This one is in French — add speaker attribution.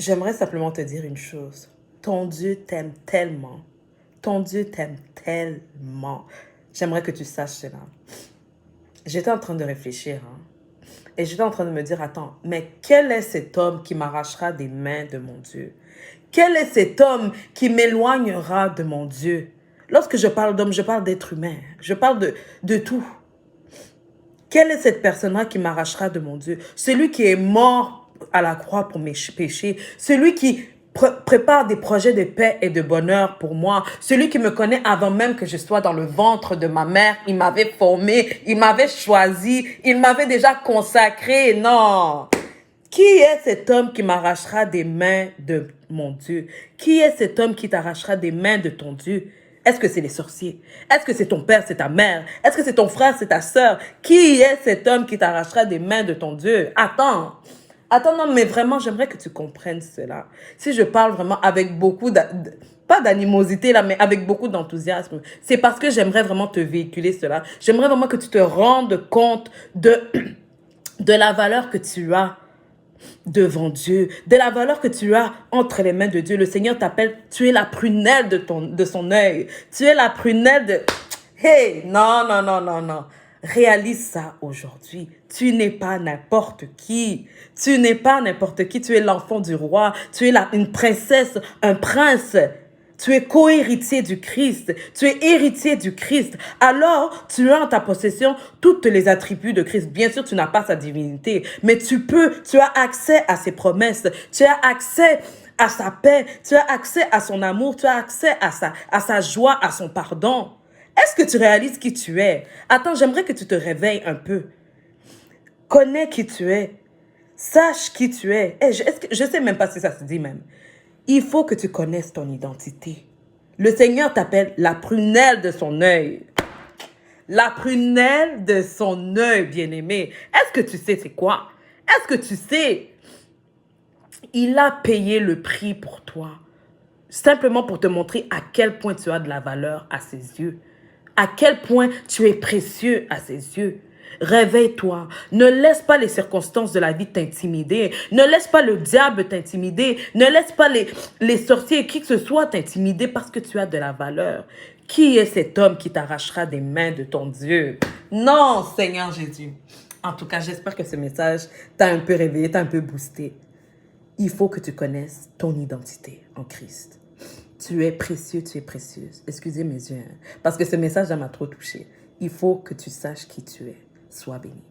Speaker 1: J'aimerais simplement te dire une chose. Ton Dieu t'aime tellement. Ton Dieu t'aime tellement. J'aimerais que tu saches cela. J'étais en train de réfléchir, hein, et j'étais en train de me dire, attends, mais quel est cet homme qui m'arrachera des mains de mon Dieu? Quel est cet homme qui m'éloignera de mon Dieu? Lorsque je parle d'homme, je parle d'être humain. Je parle de tout. Quelle est cette personne-là qui m'arrachera de mon Dieu? Celui qui est mort à la croix pour mes péchés. Celui qui prépare des projets de paix et de bonheur pour moi. Celui qui me connaît avant même que je sois dans le ventre de ma mère. Il m'avait formé, il m'avait choisi, il m'avait déjà consacré. Non! Qui est cet homme qui m'arrachera des mains de mon Dieu? Qui est cet homme qui t'arrachera des mains de ton Dieu? Est-ce que c'est les sorciers? Est-ce que c'est ton père, c'est ta mère? Est-ce que c'est ton frère, c'est ta sœur? Qui est cet homme qui t'arrachera des mains de ton Dieu? Attends. Attends, non, mais vraiment, j'aimerais que tu comprennes cela. Si je parle vraiment avec beaucoup pas d'animosité là, mais avec beaucoup d'enthousiasme, c'est parce que j'aimerais vraiment te véhiculer cela. J'aimerais vraiment que tu te rendes compte de la valeur que tu as devant Dieu, de la valeur que tu as entre les mains de Dieu. Le Seigneur t'appelle, tu es la prunelle de son œil. Tu es la prunelle de... Hey, non, non, non, non, non. Réalise ça aujourd'hui. Tu n'es pas n'importe qui. Tu n'es pas n'importe qui. Tu es l'enfant du roi. Tu es une princesse, un prince. Tu es co-héritier du Christ. Tu es héritier du Christ. Alors, tu as en ta possession toutes les attributs de Christ. Bien sûr, tu n'as pas sa divinité, mais tu as accès à ses promesses. Tu as accès à sa paix. Tu as accès à son amour. Tu as accès à sa joie, à son pardon. Est-ce que tu réalises qui tu es? Attends, j'aimerais que tu te réveilles un peu. Connais qui tu es. Sache qui tu es. Je ne sais même pas si ça se dit même. Il faut que tu connaisses ton identité. Le Seigneur t'appelle la prunelle de son œil. La prunelle de son œil, bien-aimé. Est-ce que tu sais c'est quoi? Est-ce que tu sais? Il a payé le prix pour toi. Simplement pour te montrer à quel point tu as de la valeur à ses yeux. À quel point tu es précieux à ses yeux. Réveille-toi. Ne laisse pas les circonstances de la vie t'intimider. Ne laisse pas le diable t'intimider. Ne laisse pas les sorciers et qui que ce soit t'intimider parce que tu as de la valeur. Qui est cet homme qui t'arrachera des mains de ton Dieu? Non, Seigneur Jésus. En tout cas, j'espère que ce message t'a un peu réveillé, t'a un peu boosté. Il faut que tu connaisses ton identité en Christ. Tu es précieux, tu es précieuse. Excusez mes yeux, hein, parce que ce message m'a trop touché. Il faut que tu saches qui tu es. Sois béni.